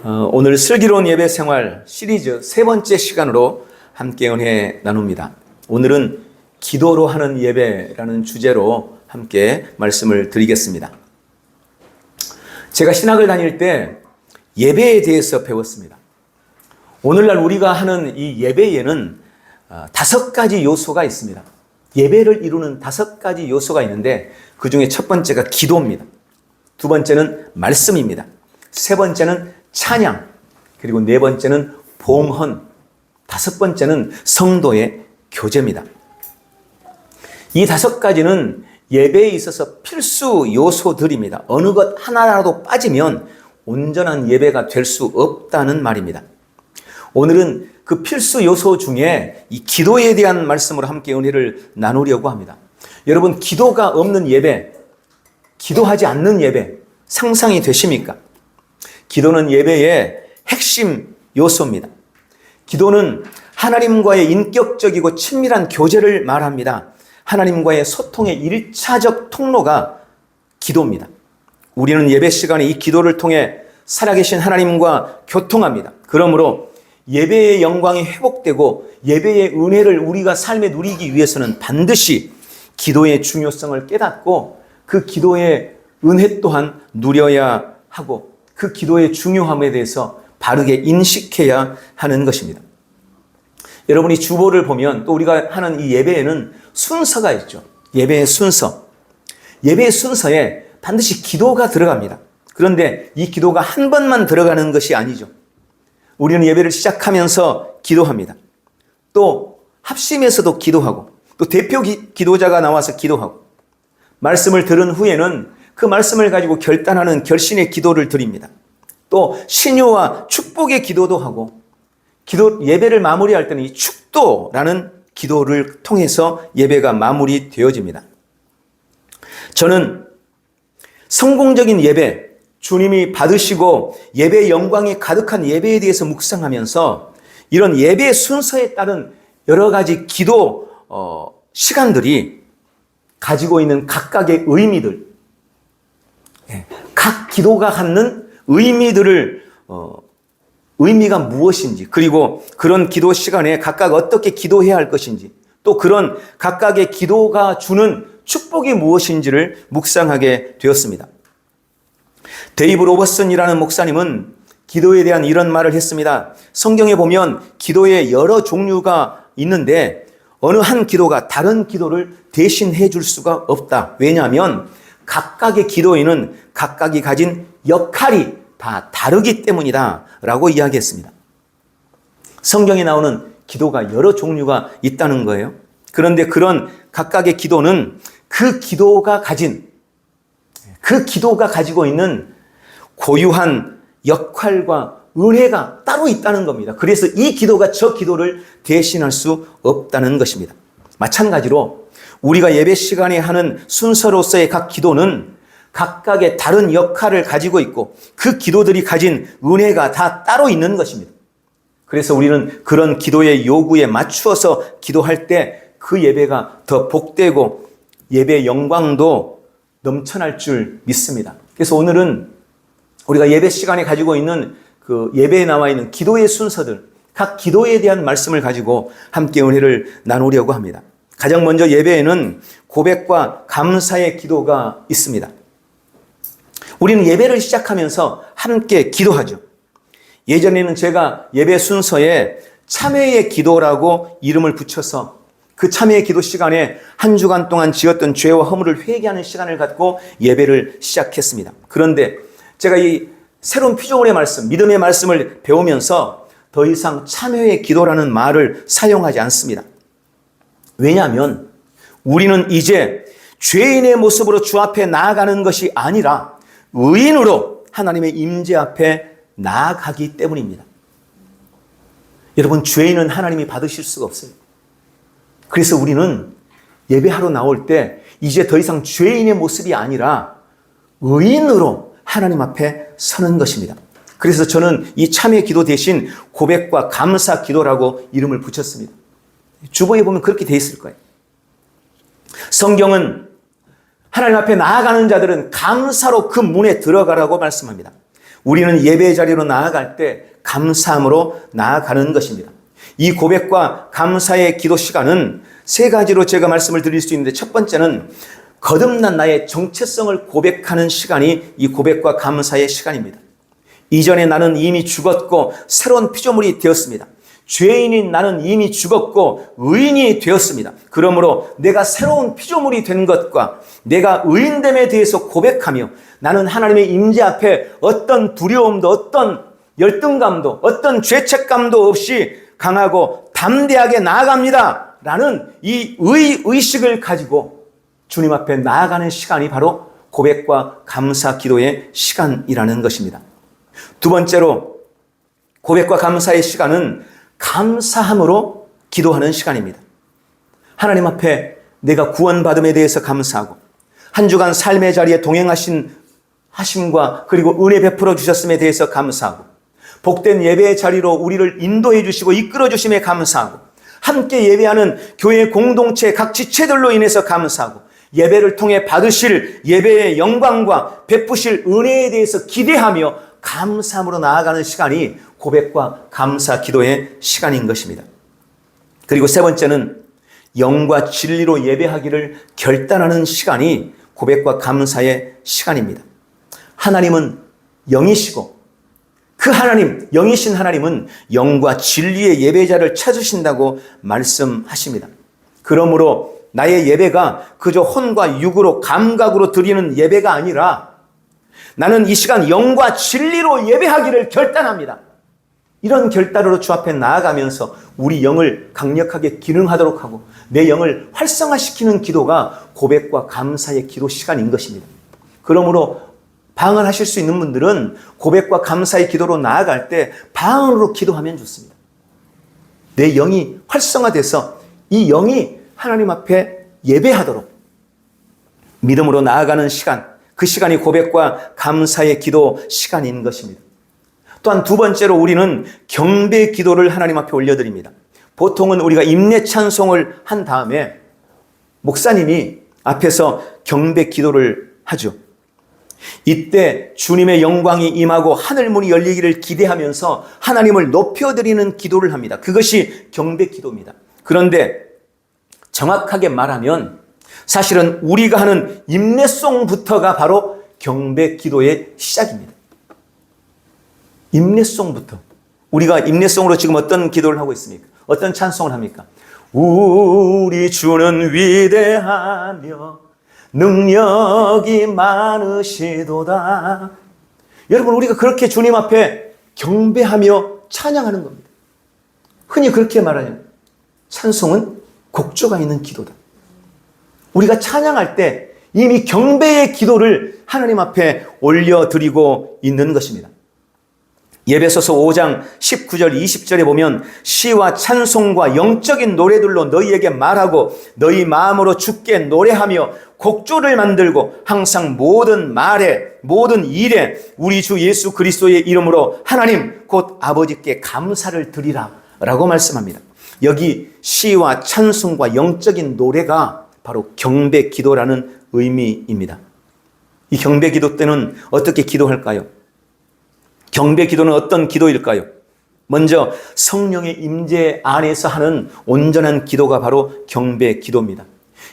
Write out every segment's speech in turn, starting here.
오늘 슬기로운 예배 생활 시리즈 세 번째 시간으로 함께 은혜 나눕니다. 오늘은 기도로 하는 예배라는 주제로 함께 말씀을 드리겠습니다. 제가 신학을 다닐 때 예배에 대해서 배웠습니다. 오늘날 우리가 하는 이 예배에는 5가지 요소가 있습니다. 예배를 이루는 5가지 요소가 있는데 그 중에 첫 번째가 기도입니다. 두 번째는 말씀입니다. 세 번째는 찬양, 그리고 네 번째는 봉헌, 다섯 번째는 성도의 교제입니다. 이 5가지는 예배에 있어서 필수 요소들입니다. 어느 것 하나라도 빠지면 온전한 예배가 될 수 없다는 말입니다. 오늘은 그 필수 요소 중에 이 기도에 대한 말씀으로 함께 은혜를 나누려고 합니다. 여러분, 기도가 없는 예배, 기도하지 않는 예배 상상이 되십니까? 기도는 예배의 핵심 요소입니다. 기도는 하나님과의 인격적이고 친밀한 교제를 말합니다. 하나님과의 소통의 1차적 통로가 기도입니다. 우리는 예배 시간에 이 기도를 통해 살아계신 하나님과 교통합니다. 그러므로 예배의 영광이 회복되고 예배의 은혜를 우리가 삶에 누리기 위해서는 반드시 기도의 중요성을 깨닫고 그 기도의 은혜 또한 누려야 하고 그 기도의 중요함에 대해서 바르게 인식해야 하는 것입니다. 여러분이 주보를 보면 또 우리가 하는 이 예배에는 순서가 있죠. 예배의 순서. 예배의 순서에 반드시 기도가 들어갑니다. 그런데 이 기도가 한 번만 들어가는 것이 아니죠. 우리는 예배를 시작하면서 기도합니다. 또 합심에서도 기도하고 또 대표 기도자가 나와서 기도하고 말씀을 들은 후에는 그 말씀을 가지고 결단하는 결신의 기도를 드립니다. 또 신유와 축복의 기도도 하고 예배를 마무리할 때는 이 축도라는 기도를 통해서 예배가 마무리되어집니다. 저는 성공적인 예배, 주님이 받으시고 예배의 영광이 가득한 예배에 대해서 묵상하면서 이런 예배의 순서에 따른 여러 가지 기도 시간들이 가지고 있는 각각의 의미들, 각 기도가 갖는 의미가 무엇인지, 그리고 그런 기도 시간에 각각 어떻게 기도해야 할 것인지, 또 그런 각각의 기도가 주는 축복이 무엇인지를 묵상하게 되었습니다. 데이브 로버슨이라는 목사님은 기도에 대한 이런 말을 했습니다. 성경에 보면 기도의 여러 종류가 있는데 어느 한 기도가 다른 기도를 대신해 줄 수가 없다. 왜냐하면 각각의 기도에는 각각이 가진 역할이 다 다르기 때문이다 라고 이야기했습니다. 성경에 나오는 기도가 여러 종류가 있다는 거예요. 그런데 그런 각각의 기도는 그 기도가 가지고 있는 고유한 역할과 은혜가 따로 있다는 겁니다. 그래서 이 기도가 저 기도를 대신할 수 없다는 것입니다. 마찬가지로 우리가 예배 시간에 하는 순서로서의 각 기도는 각각의 다른 역할을 가지고 있고 그 기도들이 가진 은혜가 다 따로 있는 것입니다. 그래서 우리는 그런 기도의 요구에 맞추어서 기도할 때 그 예배가 더 복되고 예배의 영광도 넘쳐날 줄 믿습니다. 그래서 오늘은 우리가 예배 시간에 가지고 있는 그 예배에 나와 있는 기도의 순서들, 각 기도에 대한 말씀을 가지고 함께 은혜를 나누려고 합니다. 가장 먼저 예배에는 고백과 감사의 기도가 있습니다. 우리는 예배를 시작하면서 함께 기도하죠. 예전에는 제가 예배 순서에 참회의 기도라고 이름을 붙여서 그 참회의 기도 시간에 한 주간 동안 지었던 죄와 허물을 회개하는 시간을 갖고 예배를 시작했습니다. 그런데 제가 이 새로운 피조물의 말씀, 믿음의 말씀을 배우면서 더 이상 참회의 기도라는 말을 사용하지 않습니다. 왜냐하면 우리는 이제 죄인의 모습으로 주 앞에 나아가는 것이 아니라 의인으로 하나님의 임재 앞에 나아가기 때문입니다. 여러분, 죄인은 하나님이 받으실 수가 없어요. 그래서 우리는 예배하러 나올 때 이제 더 이상 죄인의 모습이 아니라 의인으로 하나님 앞에 서는 것입니다. 그래서 저는 이 참회 기도 대신 고백과 감사 기도라고 이름을 붙였습니다. 주보에 보면 그렇게 돼 있을 거예요. 성경은 하나님 앞에 나아가는 자들은 감사로 그 문에 들어가라고 말씀합니다. 우리는 예배 자리로 나아갈 때 감사함으로 나아가는 것입니다. 이 고백과 감사의 기도 시간은 세 가지로 제가 말씀을 드릴 수 있는데, 첫 번째는 거듭난 나의 정체성을 고백하는 시간이 이 고백과 감사의 시간입니다. 이전에 나는 이미 죽었고 새로운 피조물이 되었습니다. 죄인인 나는 이미 죽었고 의인이 되었습니다. 그러므로 내가 새로운 피조물이 된 것과 내가 의인됨에 대해서 고백하며 나는 하나님의 임재 앞에 어떤 두려움도 어떤 열등감도 어떤 죄책감도 없이 강하고 담대하게 나아갑니다 라는 이 의식을 가지고 주님 앞에 나아가는 시간이 바로 고백과 감사 기도의 시간이라는 것입니다. 두 번째로 고백과 감사의 시간은 감사함으로 기도하는 시간입니다. 하나님 앞에 내가 구원받음에 대해서 감사하고 한 주간 삶의 자리에 하심과 그리고 은혜 베풀어 주셨음에 대해서 감사하고 복된 예배의 자리로 우리를 인도해 주시고 이끌어 주심에 감사하고 함께 예배하는 교회 공동체 각 지체들로 인해서 감사하고 예배를 통해 받으실 예배의 영광과 베푸실 은혜에 대해서 기대하며 감사함으로 나아가는 시간이 고백과 감사 기도의 시간인 것입니다. 그리고 세 번째는 영과 진리로 예배하기를 결단하는 시간이 고백과 감사의 시간입니다. 하나님은 영이시고 그 하나님, 영이신 하나님은 영과 진리의 예배자를 찾으신다고 말씀하십니다. 그러므로 나의 예배가 그저 혼과 육으로 감각으로 드리는 예배가 아니라 나는 이 시간 영과 진리로 예배하기를 결단합니다. 이런 결단으로 주 앞에 나아가면서 우리 영을 강력하게 기능하도록 하고 내 영을 활성화시키는 기도가 고백과 감사의 기도 시간인 것입니다. 그러므로 방언하실 수 있는 분들은 고백과 감사의 기도로 나아갈 때 방언으로 기도하면 좋습니다. 내 영이 활성화돼서 이 영이 하나님 앞에 예배하도록 믿음으로 나아가는 시간, 그 시간이 고백과 감사의 기도 시간인 것입니다. 또한 두 번째로 우리는 경배 기도를 하나님 앞에 올려드립니다. 보통은 우리가 임내 찬송을 한 다음에 목사님이 앞에서 경배 기도를 하죠. 이때 주님의 영광이 임하고 하늘문이 열리기를 기대하면서 하나님을 높여드리는 기도를 합니다. 그것이 경배 기도입니다. 그런데 정확하게 말하면 사실은 우리가 하는 임내송부터가 바로 경배 기도의 시작입니다. 임내송부터. 우리가 임내송으로 지금 어떤 기도를 하고 있습니까? 어떤 찬송을 합니까? 우리 주는 위대하며 능력이 많으시도다. 여러분, 우리가 그렇게 주님 앞에 경배하며 찬양하는 겁니다. 흔히 그렇게 말하는 찬송은 곡조가 있는 기도다. 우리가 찬양할 때 이미 경배의 기도를 하나님 앞에 올려드리고 있는 것입니다. 예배소서 5장 19절 20절에 보면 시와 찬송과 영적인 노래들로 너희에게 말하고 너희 마음으로 주께 노래하며 곡조를 만들고 항상 모든 말에 모든 일에 우리 주 예수 그리스도의 이름으로 하나님 곧 아버지께 감사를 드리라 라고 말씀합니다. 여기 시와 찬송과 영적인 노래가 바로 경배 기도라는 의미입니다. 이 경배 기도 때는 어떻게 기도할까요? 경배 기도는 어떤 기도일까요? 먼저 성령의 임재 안에서 하는 온전한 기도가 바로 경배 기도입니다.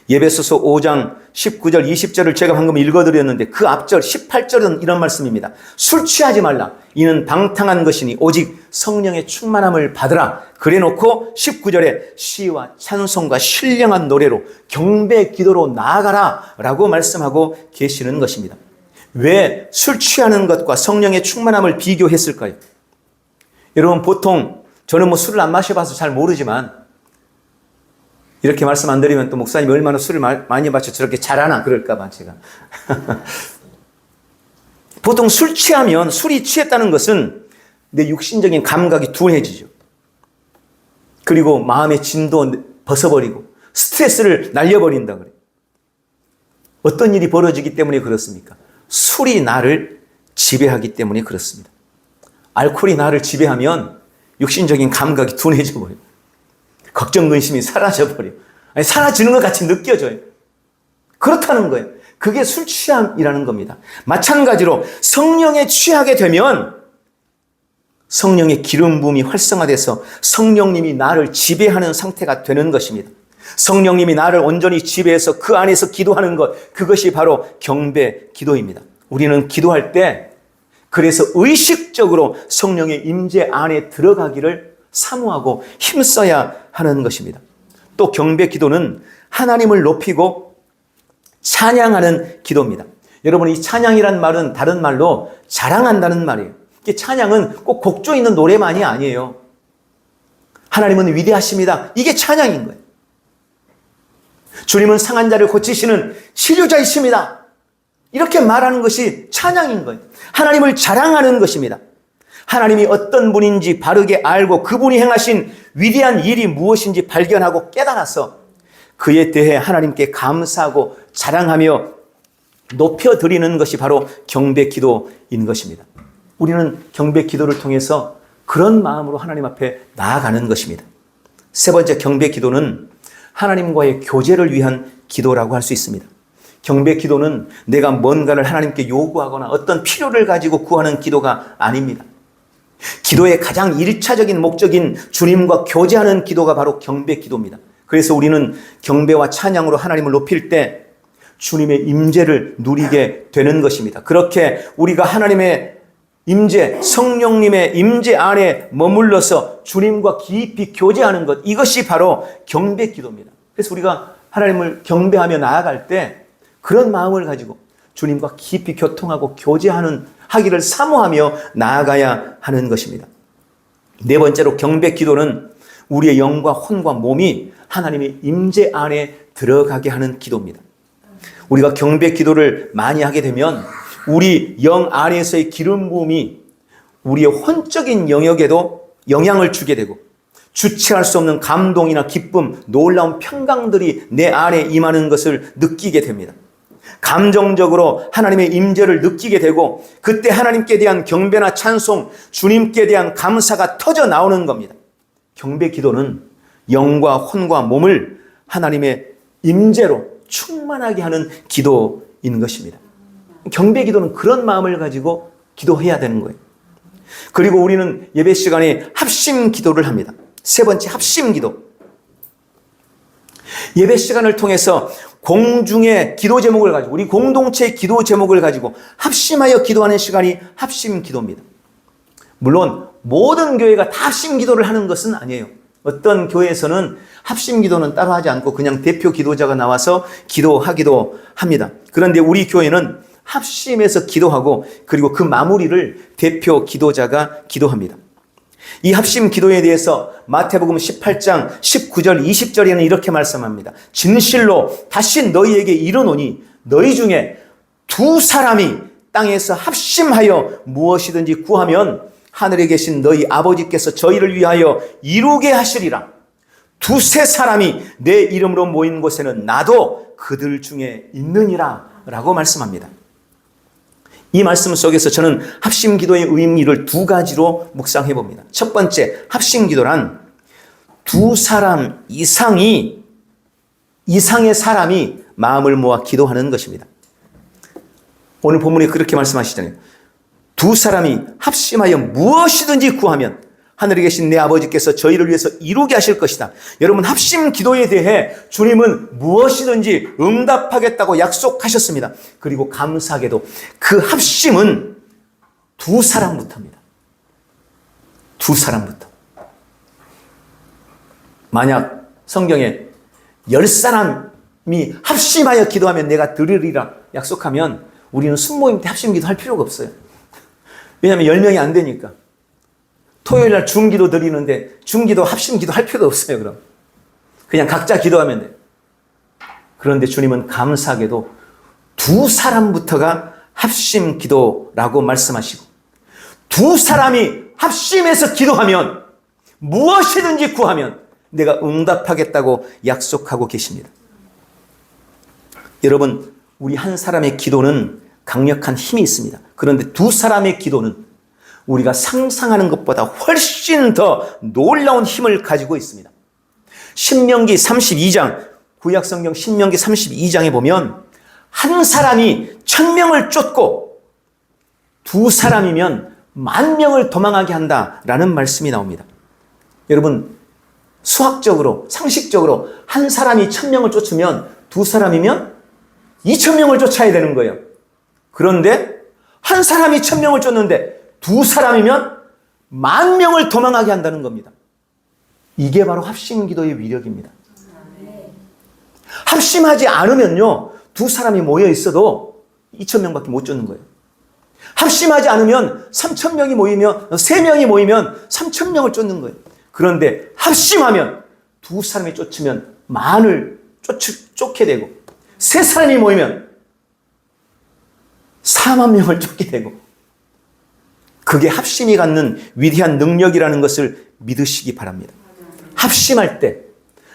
예배소서 5장 19절 20절을 제가 방금 읽어드렸는데 그 앞절 18절은 이런 말씀입니다. 술 취하지 말라. 이는 방탕한 것이니 오직 성령의 충만함을 받으라. 그래놓고 19절에 시와 찬송과 신령한 노래로 경배 기도로 나아가라 라고 말씀하고 계시는 것입니다. 왜 술 취하는 것과 성령의 충만함을 비교했을까요? 여러분, 보통 저는 술을 안 마셔봐서 잘 모르지만 이렇게 말씀 안 드리면 또 목사님이 얼마나 술을 많이 마셔 저렇게 잘하나 그럴까봐 제가 보통 술 취하면 술이 취했다는 것은 내 육신적인 감각이 둔해지죠. 그리고 마음의 진도 벗어버리고 스트레스를 날려버린다 그래요. 어떤 일이 벌어지기 때문에 그렇습니까? 술이 나를 지배하기 때문에 그렇습니다. 알코올이 나를 지배하면 육신적인 감각이 둔해져 버려요. 걱정, 근심이 사라져 버려요. 아니, 사라지는 것 같이 느껴져요. 그렇다는 거예요. 그게 술 취함이라는 겁니다. 마찬가지로 성령에 취하게 되면 성령의 기름 부음이 활성화돼서 성령님이 나를 지배하는 상태가 되는 것입니다. 성령님이 나를 온전히 지배해서 그 안에서 기도하는 것, 그것이 바로 경배 기도입니다. 우리는 기도할 때 그래서 의식적으로 성령의 임재 안에 들어가기를 사모하고 힘써야 하는 것입니다. 또 경배 기도는 하나님을 높이고 찬양하는 기도입니다. 여러분, 이 찬양이란 말은 다른 말로 자랑한다는 말이에요. 찬양은 꼭 곡조 있는 노래만이 아니에요. 하나님은 위대하십니다. 이게 찬양인 거예요. 주님은 상한 자를 고치시는 치료자이십니다. 이렇게 말하는 것이 찬양인 거예요. 하나님을 자랑하는 것입니다. 하나님이 어떤 분인지 바르게 알고 그분이 행하신 위대한 일이 무엇인지 발견하고 깨달아서 그에 대해 하나님께 감사하고 자랑하며 높여드리는 것이 바로 경배 기도인 것입니다. 우리는 경배 기도를 통해서 그런 마음으로 하나님 앞에 나아가는 것입니다. 세 번째, 경배 기도는 하나님과의 교제를 위한 기도라고 할 수 있습니다. 경배 기도는 내가 뭔가를 하나님께 요구하거나 어떤 필요를 가지고 구하는 기도가 아닙니다. 기도의 가장 1차적인 목적인 주님과 교제하는 기도가 바로 경배 기도입니다. 그래서 우리는 경배와 찬양으로 하나님을 높일 때 주님의 임재를 누리게 되는 것입니다. 그렇게 우리가 하나님의 임재, 성령님의 임재 안에 머물러서 주님과 깊이 교제하는 것, 이것이 바로 경배 기도입니다. 그래서 우리가 하나님을 경배하며 나아갈 때 그런 마음을 가지고 주님과 깊이 교통하고 하기를 사모하며 나아가야 하는 것입니다. 네 번째로, 경배 기도는 우리의 영과 혼과 몸이 하나님의 임재 안에 들어가게 하는 기도입니다. 우리가 경배 기도를 많이 하게 되면 우리 영 안에서의 기름 부음이 우리의 혼적인 영역에도 영향을 주게 되고 주체할 수 없는 감동이나 기쁨, 놀라운 평강들이 내 안에 임하는 것을 느끼게 됩니다. 감정적으로 하나님의 임재를 느끼게 되고 그때 하나님께 대한 경배나 찬송, 주님께 대한 감사가 터져 나오는 겁니다. 경배 기도는 영과 혼과 몸을 하나님의 임재로 충만하게 하는 기도인 것입니다. 경배 기도는 그런 마음을 가지고 기도해야 되는 거예요. 그리고 우리는 예배 시간에 합심 기도를 합니다. 세 번째, 합심 기도. 예배 시간을 통해서 공중의 기도 제목을 가지고, 우리 공동체의 기도 제목을 가지고 합심하여 기도하는 시간이 합심 기도입니다. 물론 모든 교회가 다 합심 기도를 하는 것은 아니에요. 어떤 교회에서는 합심 기도는 따로 하지 않고 그냥 대표 기도자가 나와서 기도하기도 합니다. 그런데 우리 교회는 합심해서 기도하고 그리고 그 마무리를 대표 기도자가 기도합니다. 이 합심 기도에 대해서 마태복음 18장 19절 20절에는 이렇게 말씀합니다. 진실로 다시 너희에게 이르노니 너희 중에 두 사람이 땅에서 합심하여 무엇이든지 구하면 하늘에 계신 너희 아버지께서 저희를 위하여 이루게 하시리라. 두세 사람이 내 이름으로 모인 곳에는 나도 그들 중에 있느니라 라고 말씀합니다. 이 말씀 속에서 저는 합심 기도의 의미를 두 가지로 묵상해 봅니다. 첫 번째, 합심 기도란 두 사람 이상의 사람이 마음을 모아 기도하는 것입니다. 오늘 본문에 그렇게 말씀하시잖아요. 두 사람이 합심하여 무엇이든지 구하면 하늘에 계신 내 아버지께서 저희를 위해서 이루게 하실 것이다. 여러분, 합심 기도에 대해 주님은 무엇이든지 응답하겠다고 약속하셨습니다. 그리고 감사하게도 그 합심은 두 사람부터입니다. 두 사람부터. 만약 성경에 10사람이 합심하여 기도하면 내가 들으리라 약속하면 우리는 순모임 때 합심 기도 할 필요가 없어요. 왜냐하면 10명이 안 되니까. 토요일 날 중기도 드리는데 중기도 합심 기도 할 필요도 없어요. 그럼 그냥 각자 기도하면 돼요. 그런데 주님은 감사하게도 두 사람부터가 합심 기도라고 말씀하시고 두 사람이 합심해서 기도하면 무엇이든지 구하면 내가 응답하겠다고 약속하고 계십니다. 여러분, 우리 한 사람의 기도는 강력한 힘이 있습니다. 그런데 두 사람의 기도는 우리가 상상하는 것보다 훨씬 더 놀라운 힘을 가지고 있습니다. 신명기 32장, 구약성경 신명기 32장에 보면 한 사람이 1000명을 쫓고 두 사람이면 10,000명을 도망하게 한다라는 말씀이 나옵니다. 여러분, 수학적으로, 상식적으로 한 사람이 1000명을 쫓으면 두 사람이면 2000명을 쫓아야 되는 거예요. 그런데 한 사람이 1000명을 쫓는데 두 사람이면 10,000명을 도망하게 한다는 겁니다. 이게 바로 합심기도의 위력입니다. 합심하지 않으면요, 두 사람이 모여 있어도 2000명밖에 못 쫓는 거예요. 합심하지 않으면 3000명이 모이면, 3명이 모이면 3000명을 쫓는 거예요. 그런데 합심하면 두 사람이 쫓으면 만을 쫓게 되고, 세 사람이 모이면 40,000명을 쫓게 되고, 그게 합심이 갖는 위대한 능력이라는 것을 믿으시기 바랍니다. 합심할 때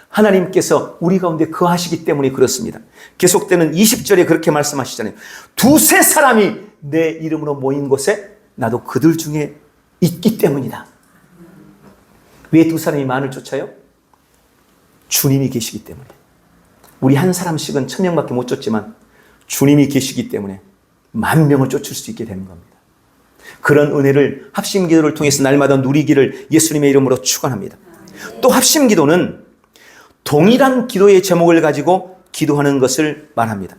하나님께서 우리 가운데 거하시기 때문에 그렇습니다. 계속되는 20절에 그렇게 말씀하시잖아요. 두세 사람이 내 이름으로 모인 곳에 나도 그들 중에 있기 때문이다. 왜 두 사람이 만을 쫓아요? 주님이 계시기 때문에. 우리 한 사람씩은 1000명밖에 못 쫓지만 주님이 계시기 때문에 10,000명을 쫓을 수 있게 되는 겁니다. 그런 은혜를 합심기도를 통해서 날마다 누리기를 예수님의 이름으로 축원합니다. 또 합심기도는 동일한 기도의 제목을 가지고 기도하는 것을 말합니다.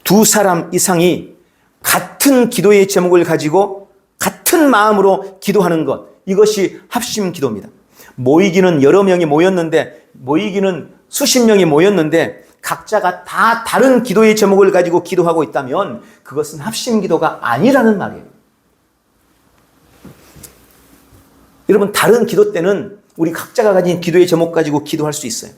두 사람 이상이 같은 기도의 제목을 가지고 같은 마음으로 기도하는 것, 이것이 합심기도입니다. 모이기는 여러 명이 모였는데, 모이기는 수십 명이 모였는데 각자가 다 다른 기도의 제목을 가지고 기도하고 있다면 그것은 합심기도가 아니라는 말이에요. 여러분, 다른 기도 때는 우리 각자가 가진 기도의 제목 가지고 기도할 수 있어요.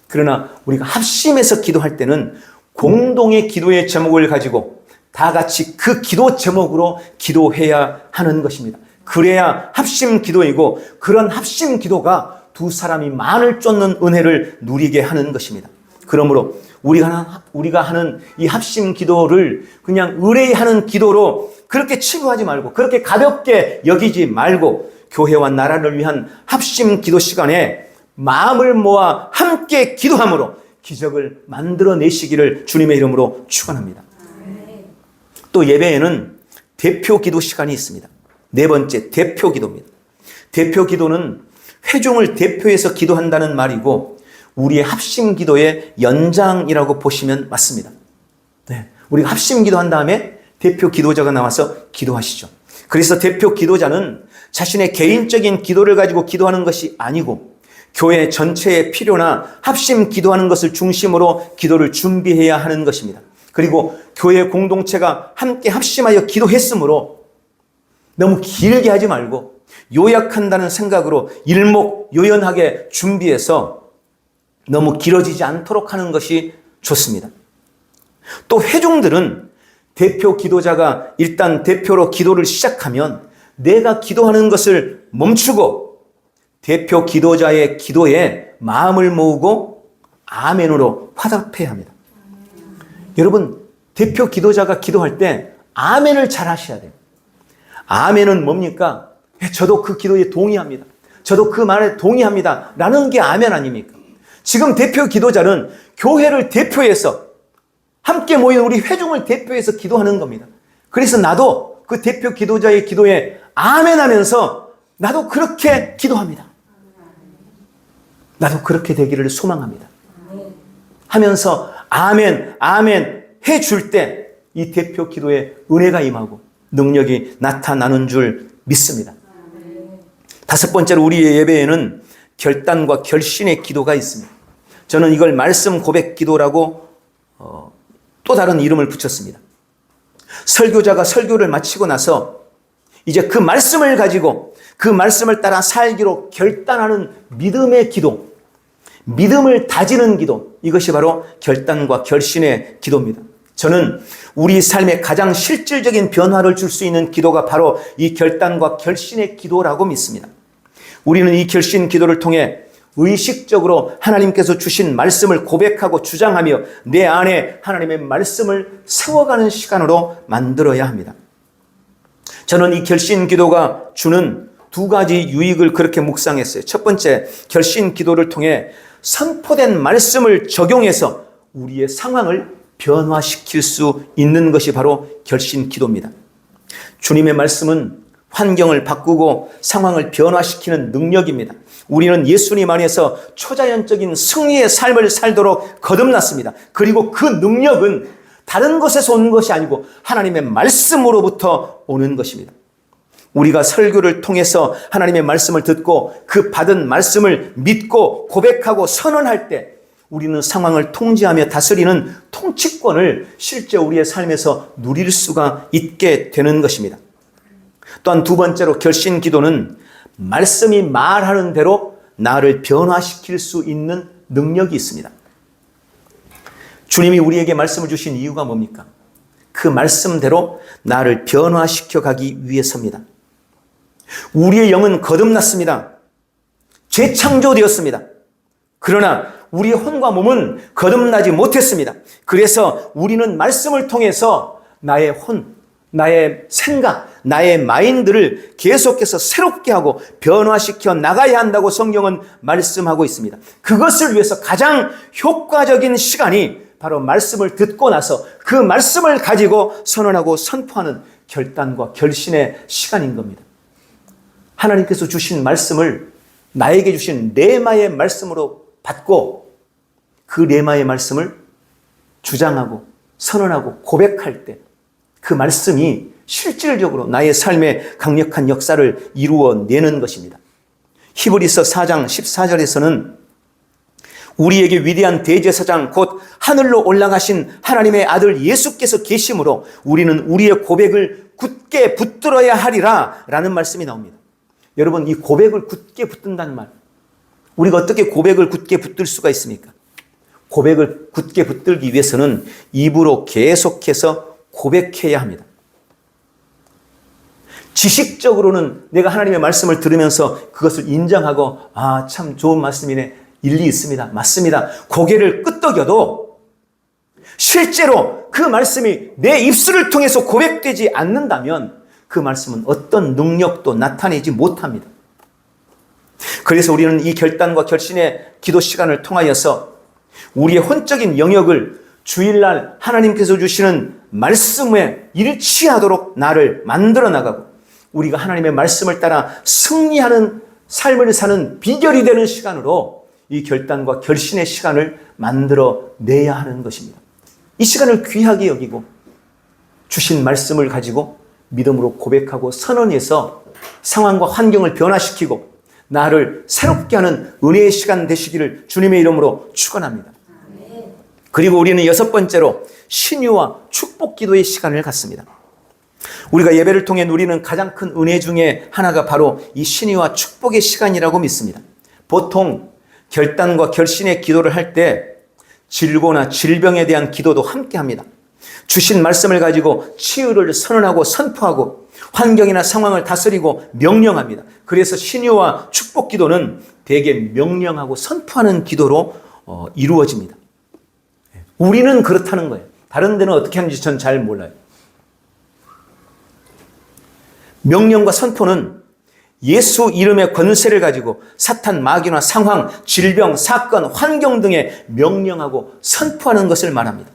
그러나 우리가 합심해서 기도할 때는 공동의 기도의 제목을 가지고 다 같이 그 기도 제목으로 기도해야 하는 것입니다. 그래야 합심 기도이고, 그런 합심 기도가 두 사람이 만을 쫓는 은혜를 누리게 하는 것입니다. 그러므로 우리가 하는 이 합심 기도를 그냥 의뢰하는 기도로 그렇게 치부하지 말고, 그렇게 가볍게 여기지 말고, 교회와 나라를 위한 합심 기도 시간에 마음을 모아 함께 기도함으로 기적을 만들어내시기를 주님의 이름으로 축원합니다. 또 예배에는 대표 기도 시간이 있습니다. 네 번째, 대표 기도입니다. 대표 기도는 회중을 대표해서 기도한다는 말이고 우리의 합심 기도의 연장이라고 보시면 맞습니다. 네, 우리가 합심 기도한 다음에 대표 기도자가 나와서 기도하시죠. 그래서 대표 기도자는 자신의 개인적인 기도를 가지고 기도하는 것이 아니고 교회 전체의 필요나 합심 기도하는 것을 중심으로 기도를 준비해야 하는 것입니다. 그리고 교회 공동체가 함께 합심하여 기도했으므로 너무 길게 하지 말고 요약한다는 생각으로 일목요연하게 준비해서 너무 길어지지 않도록 하는 것이 좋습니다. 또 회중들은 대표 기도자가 일단 대표로 기도를 시작하면 내가 기도하는 것을 멈추고 대표 기도자의 기도에 마음을 모으고 아멘으로 화답해야 합니다. 여러분, 대표 기도자가 기도할 때 아멘을 잘 하셔야 돼요. 아멘은 뭡니까? 저도 그 기도에 동의합니다. 저도 그 말에 동의합니다. 라는 게 아멘 아닙니까? 지금 대표 기도자는 교회를 대표해서 함께 모인 우리 회중을 대표해서 기도하는 겁니다. 그래서 나도 그 대표 기도자의 기도에 아멘 하면서 나도 그렇게 기도합니다. 나도 그렇게 되기를 소망합니다. 하면서 아멘, 아멘 해줄 때 이 대표 기도에 은혜가 임하고 능력이 나타나는 줄 믿습니다. 다섯 번째로 우리의 예배에는 결단과 결신의 기도가 있습니다. 저는 이걸 말씀 고백 기도라고 또 다른 이름을 붙였습니다. 설교자가 설교를 마치고 나서 이제 그 말씀을 가지고 그 말씀을 따라 살기로 결단하는 믿음의 기도, 믿음을 다지는 기도, 이것이 바로 결단과 결신의 기도입니다. 저는 우리 삶에 가장 실질적인 변화를 줄 수 있는 기도가 바로 이 결단과 결신의 기도라고 믿습니다. 우리는 이 결신 기도를 통해 의식적으로 하나님께서 주신 말씀을 고백하고 주장하며 내 안에 하나님의 말씀을 세워가는 시간으로 만들어야 합니다. 저는 이 결신 기도가 주는 두 가지 유익을 그렇게 묵상했어요. 첫 번째, 결신 기도를 통해 선포된 말씀을 적용해서 우리의 상황을 변화시킬 수 있는 것이 바로 결신 기도입니다. 주님의 말씀은 환경을 바꾸고 상황을 변화시키는 능력입니다. 우리는 예수님 안에서 초자연적인 승리의 삶을 살도록 거듭났습니다. 그리고 그 능력은 다른 곳에서 오는 것이 아니고 하나님의 말씀으로부터 오는 것입니다. 우리가 설교를 통해서 하나님의 말씀을 듣고 그 받은 말씀을 믿고 고백하고 선언할 때 우리는 상황을 통제하며 다스리는 통치권을 실제 우리의 삶에서 누릴 수가 있게 되는 것입니다. 또한 두 번째로 결신 기도는 말씀이 말하는 대로 나를 변화시킬 수 있는 능력이 있습니다. 주님이 우리에게 말씀을 주신 이유가 뭡니까? 그 말씀대로 나를 변화시켜 가기 위해서입니다. 우리의 영은 거듭났습니다. 재창조되었습니다. 그러나 우리의 혼과 몸은 거듭나지 못했습니다. 그래서 우리는 말씀을 통해서 나의 혼, 나의 생각, 나의 마인드를 계속해서 새롭게 하고 변화시켜 나가야 한다고 성경은 말씀하고 있습니다. 그것을 위해서 가장 효과적인 시간이 바로 말씀을 듣고 나서 그 말씀을 가지고 선언하고 선포하는 결단과 결신의 시간인 겁니다. 하나님께서 주신 말씀을 나에게 주신 레마의 말씀으로 받고 그 레마의 말씀을 주장하고 선언하고 고백할 때 그 말씀이 실질적으로 나의 삶에 강력한 역사를 이루어내는 것입니다. 히브리서 4장 14절에서는 우리에게 위대한 대제사장 곧 하늘로 올라가신 하나님의 아들 예수께서 계심으로 우리는 우리의 고백을 굳게 붙들어야 하리라 라는 말씀이 나옵니다. 여러분, 이 고백을 굳게 붙든다는 말, 우리가 어떻게 고백을 굳게 붙들 수가 있습니까? 고백을 굳게 붙들기 위해서는 입으로 계속해서 고백해야 합니다. 지식적으로는 내가 하나님의 말씀을 들으면서 그것을 인정하고 참 좋은 말씀이네, 일리 있습니다, 맞습니다, 고개를 끄덕여도 실제로 그 말씀이 내 입술을 통해서 고백되지 않는다면 그 말씀은 어떤 능력도 나타내지 못합니다. 그래서 우리는 이 결단과 결신의 기도 시간을 통하여서 우리의 혼적인 영역을 주일날 하나님께서 주시는 말씀에 일치하도록 나를 만들어 나가고 우리가 하나님의 말씀을 따라 승리하는 삶을 사는 비결이 되는 시간으로 이 결단과 결신의 시간을 만들어 내야 하는 것입니다. 이 시간을 귀하게 여기고 주신 말씀을 가지고 믿음으로 고백하고 선언해서 상황과 환경을 변화시키고 나를 새롭게 하는 은혜의 시간 되시기를 주님의 이름으로 축원합니다. 그리고 우리는 여섯 번째로 신유와 축복 기도의 시간을 갖습니다. 우리가 예배를 통해 누리는 가장 큰 은혜 중에 하나가 바로 이 신유와 축복의 시간이라고 믿습니다. 보통 결단과 결신의 기도를 할 때 질고나 질병에 대한 기도도 함께 합니다. 주신 말씀을 가지고 치유를 선언하고 선포하고 환경이나 상황을 다스리고 명령합니다. 그래서 신유와 축복 기도는 대개 명령하고 선포하는 기도로 이루어집니다. 우리는 그렇다는 거예요. 다른 데는 어떻게 하는지 전 잘 몰라요. 명령과 선포는 예수 이름의 권세를 가지고 사탄, 마귀나 상황, 질병, 사건, 환경 등에 명령하고 선포하는 것을 말합니다.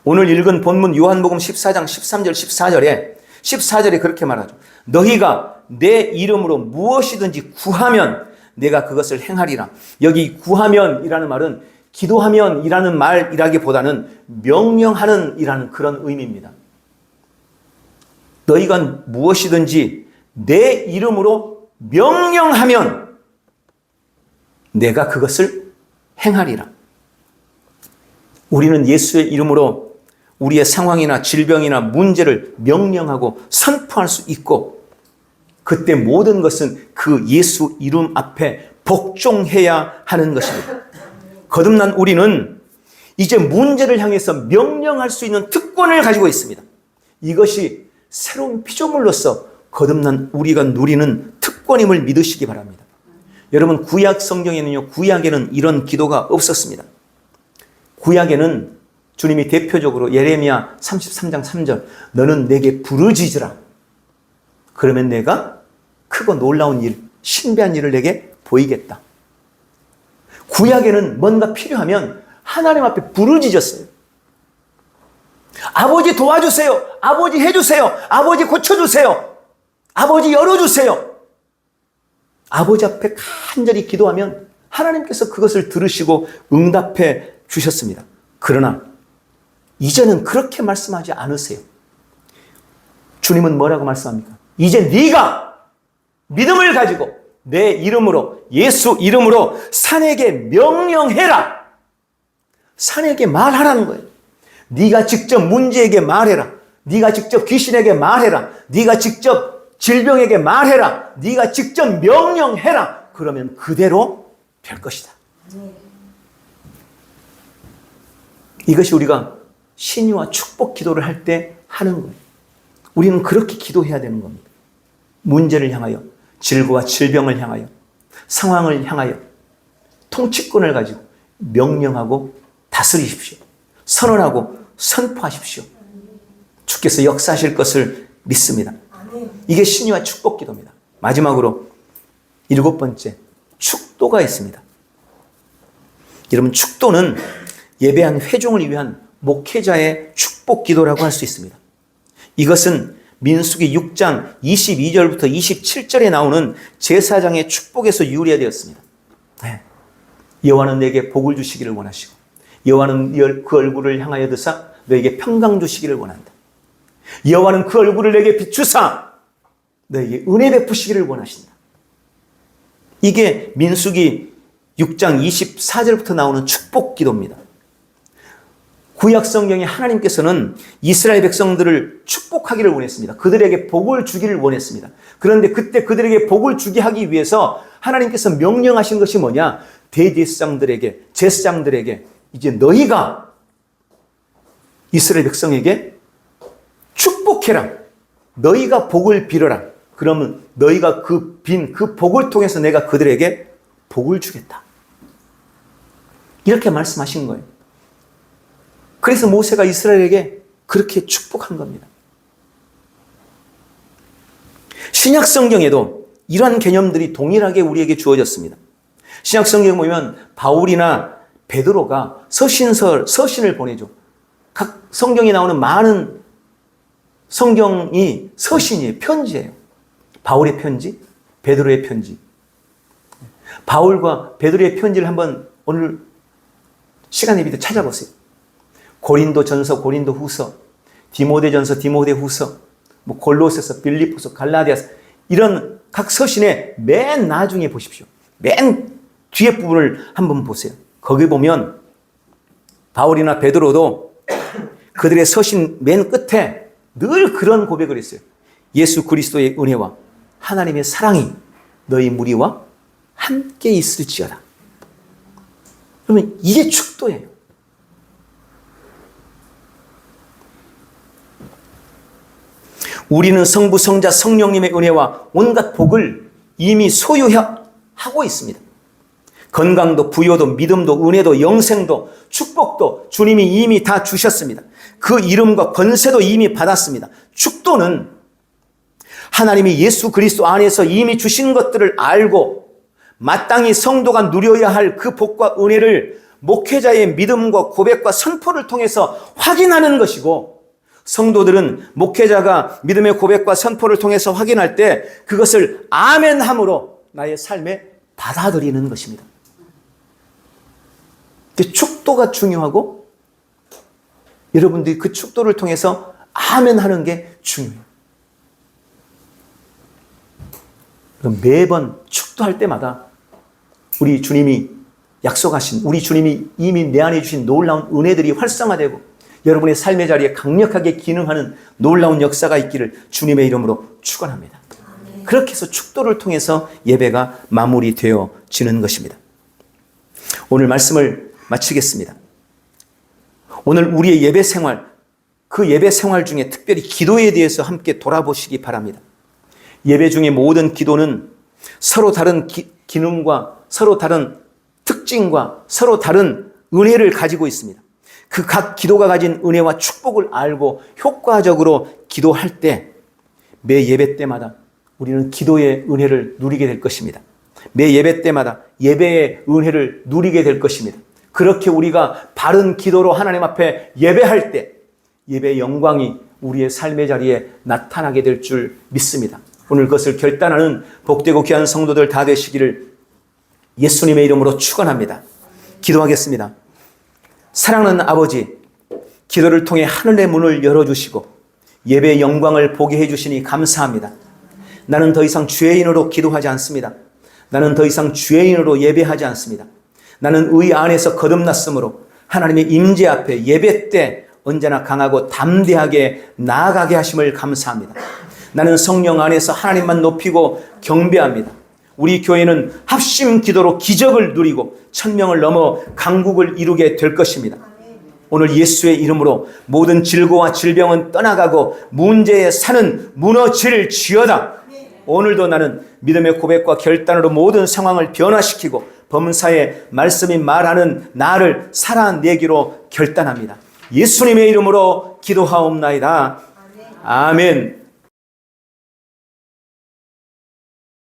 오늘 읽은 본문 요한복음 14장 13절 14절에 그렇게 말하죠. 너희가 내 이름으로 무엇이든지 구하면 내가 그것을 행하리라. 여기 구하면이라는 말은 기도하면이라는 말이라기보다는 명령하는 이라는 그런 의미입니다. 너희가 무엇이든지 내 이름으로 명령하면 내가 그것을 행하리라. 우리는 예수의 이름으로 우리의 상황이나 질병이나 문제를 명령하고 선포할 수 있고 그때 모든 것은 그 예수 이름 앞에 복종해야 하는 것입니다. 거듭난 우리는 이제 문제를 향해서 명령할 수 있는 특권을 가지고 있습니다. 이것이 새로운 피조물로서 거듭난 우리가 누리는 특권임을 믿으시기 바랍니다. 여러분, 구약 성경에는요, 구약에는 이런 기도가 없었습니다. 구약에는 주님이 대표적으로 예레미야 33장 3절 너는 내게 부르짖으라. 그러면 내가 크고 놀라운 일, 신비한 일을 내게 보이겠다. 구약에는 뭔가 필요하면 하나님 앞에 부르짖었어요. 아버지 도와주세요. 아버지 해주세요. 아버지 고쳐주세요. 아버지 열어주세요. 아버지 앞에 간절히 기도하면 하나님께서 그것을 들으시고 응답해 주셨습니다. 그러나 이제는 그렇게 말씀하지 않으세요. 주님은 뭐라고 말씀합니까? 이제 네가 믿음을 가지고 내 이름으로, 예수 이름으로 산에게 명령해라. 산에게 말하라는 거예요. 네가 직접 문제에게 말해라. 네가 직접 귀신에게 말해라. 네가 직접 질병에게 말해라. 네가 직접 명령해라. 그러면 그대로 될 것이다. 이것이 우리가 신유와 축복 기도를 할 때 하는 거예요. 우리는 그렇게 기도해야 되는 겁니다. 문제를 향하여, 질고와 질병을 향하여, 상황을 향하여 통치권을 가지고 명령하고 다스리십시오. 선언하고 선포하십시오. 주께서 역사하실 것을 믿습니다. 이게 신유와 축복 기도입니다. 마지막으로 7번째, 축도가 있습니다. 여러분, 축도는 예배한 회중을 위한 목회자의 축복 기도라고 할 수 있습니다. 이것은 민수기 6장 22절부터 27절에 나오는 제사장의 축복에서 유래되었습니다. 여호와는 내게 복을 주시기를 원하시고 여호와는 그 얼굴을 향하여 드사 너에게 평강 주시기를 원한다. 여호와는 그 얼굴을 내게 비추사 너에게 은혜 베푸시기를 원하신다. 이게 민수기 6장 24절부터 나오는 축복 기도입니다. 구약 성경에 하나님께서는 이스라엘 백성들을 축복하기를 원했습니다. 그들에게 복을 주기를 원했습니다. 그런데 그때 그들에게 복을 주게 하기 위해서 하나님께서 명령하신 것이 뭐냐? 대제사장들에게, 제사장들에게 이제 너희가 이스라엘 백성에게 축복해라. 너희가 복을 빌어라. 그러면 너희가 그 복을 통해서 내가 그들에게 복을 주겠다. 이렇게 말씀하신 거예요. 그래서 모세가 이스라엘에게 그렇게 축복한 겁니다. 신약 성경에도 이러한 개념들이 동일하게 우리에게 주어졌습니다. 신약 성경에 보면 바울이나 베드로가 서신을 보내죠. 각 성경에 나오는 많은 성경이 서신이에요. 편지예요. 바울의 편지, 베드로의 편지. 바울과 베드로의 편지를 한번 오늘 시간에 비해 찾아보세요. 고린도 전서, 고린도 후서, 디모데 전서, 디모데 후서, 골로새서, 빌립보서, 갈라디아서, 이런 각 서신의 맨 나중에 보십시오. 맨 뒤에 부분을 한번 보세요. 거기 보면 바울이나 베드로도 그들의 서신 맨 끝에 늘 그런 고백을 했어요. 예수 그리스도의 은혜와 하나님의 사랑이 너희 무리와 함께 있을지어다. 그러면 이게 축도예요. 우리는 성부, 성자, 성령님의 은혜와 온갖 복을 이미 소유하고 있습니다. 건강도, 부여도, 믿음도, 은혜도, 영생도, 축복도 주님이 이미 다 주셨습니다. 그 이름과 권세도 이미 받았습니다. 축도는 하나님이 예수 그리스도 안에서 이미 주신 것들을 알고 마땅히 성도가 누려야 할 그 복과 은혜를 목회자의 믿음과 고백과 선포를 통해서 확인하는 것이고, 성도들은 목회자가 믿음의 고백과 선포를 통해서 확인할 때 그것을 아멘함으로 나의 삶에 받아들이는 것입니다. 축도가 중요하고 여러분들이 그 축도를 통해서 아멘하는 게 중요해요. 그럼 매번 축도할 때마다 우리 주님이 약속하신, 우리 주님이 이미 내 안에 주신 놀라운 은혜들이 활성화되고 여러분의 삶의 자리에 강력하게 기능하는 놀라운 역사가 있기를 주님의 이름으로 축원합니다. 그렇게 해서 축도를 통해서 예배가 마무리되어지는 것입니다. 오늘 말씀을 마치겠습니다. 오늘 우리의 예배 생활, 그 예배 생활 중에 특별히 기도에 대해서 함께 돌아보시기 바랍니다. 예배 중의 모든 기도는 서로 다른 기능과 서로 다른 특징과 서로 다른 은혜를 가지고 있습니다. 그 각 기도가 가진 은혜와 축복을 알고 효과적으로 기도할 때 매 예배 때마다 우리는 기도의 은혜를 누리게 될 것입니다. 매 예배 때마다 예배의 은혜를 누리게 될 것입니다. 그렇게 우리가 바른 기도로 하나님 앞에 예배할 때 예배의 영광이 우리의 삶의 자리에 나타나게 될 줄 믿습니다. 오늘 그것을 결단하는 복되고 귀한 성도들 다 되시기를 예수님의 이름으로 축원합니다. 기도하겠습니다. 사랑하는 아버지, 기도를 통해 하늘의 문을 열어주시고 예배의 영광을 보게 해주시니 감사합니다. 나는 더 이상 죄인으로 기도하지 않습니다. 나는 더 이상 죄인으로 예배하지 않습니다. 나는 의 안에서 거듭났으므로 하나님의 임재 앞에 예배 때 언제나 강하고 담대하게 나아가게 하심을 감사합니다. 나는 성령 안에서 하나님만 높이고 경배합니다. 우리 교회는 합심 기도로 기적을 누리고 1000명을 넘어 강국을 이루게 될 것입니다. 오늘 예수의 이름으로 모든 질고와 질병은 떠나가고 문제의 산은 무너질지어다. 오늘도 나는 믿음의 고백과 결단으로 모든 상황을 변화시키고 범사의 말씀이 말하는 나를 살아내기로 결단합니다. 예수님의 이름으로 기도하옵나이다. 아멘.